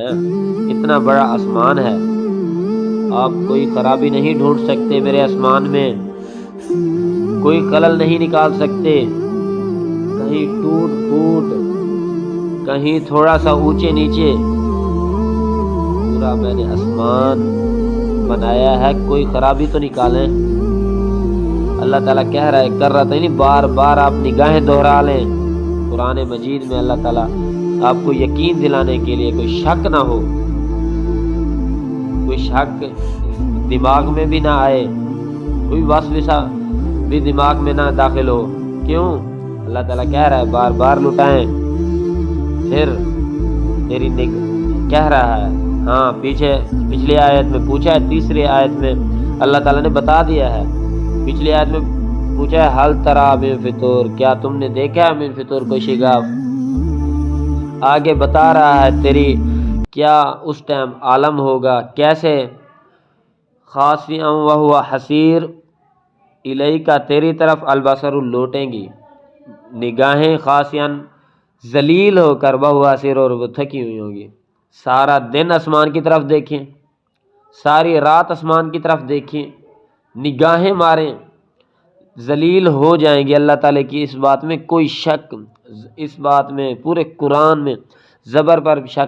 ہے، اتنا بڑا آسمان ہے، آپ کوئی خرابی نہیں ڈھونڈ سکتے میرے آسمان میں، کوئی خلل نہیں نکال سکتے، کہیں ٹوٹ پھوٹ، کہیں تھوڑا سا اونچے نیچے، پورا میں نے آسمان بنایا ہے، کوئی خرابی تو نکالیں۔ اللہ تعالیٰ کہہ رہا ہے، کر رہا تھا نہیں، بار بار آپ نگاہیں دہرا لیں قرآن مجید میں، اللہ تعالیٰ آپ کو یقین دلانے کے لیے، کوئی شک نہ ہو، کوئی شک دماغ میں بھی نہ آئے، کوئی وسوسہ بھی دماغ میں نہ داخل ہو۔ کیوں؟ اللہ تعالیٰ کہہ رہا ہے بار بار لٹائیں، پھر تیری کہہ رہا ہے، ہاں پچھلی آیت میں پوچھا ہے، تیسری آیت میں اللہ تعالیٰ نے بتا دیا ہے، پچھلی آیت میں پوچھا ہے حل تری من فطور، کیا تم نے دیکھا ہے من فطور کو شگاف؟ آگے بتا رہا ہے تیری کیا اس ٹائم عالم ہوگا، کیسے خاسئا وہو حسیر الیکا، تیری طرف البصر لوٹیں گی نگاہیں، خاسئا ذلیل ہو کر، وہو حسیر اور وہ تھکی ہوئی ہوں گی۔ سارا دن آسمان کی طرف دیکھیں، ساری رات آسمان کی طرف دیکھیں، نگاہیں ماریں، ذلیل ہو جائیں گی اللہ تعالیٰ کی اس بات میں کوئی شک، اس بات میں پورے قرآن میں زبر پر شک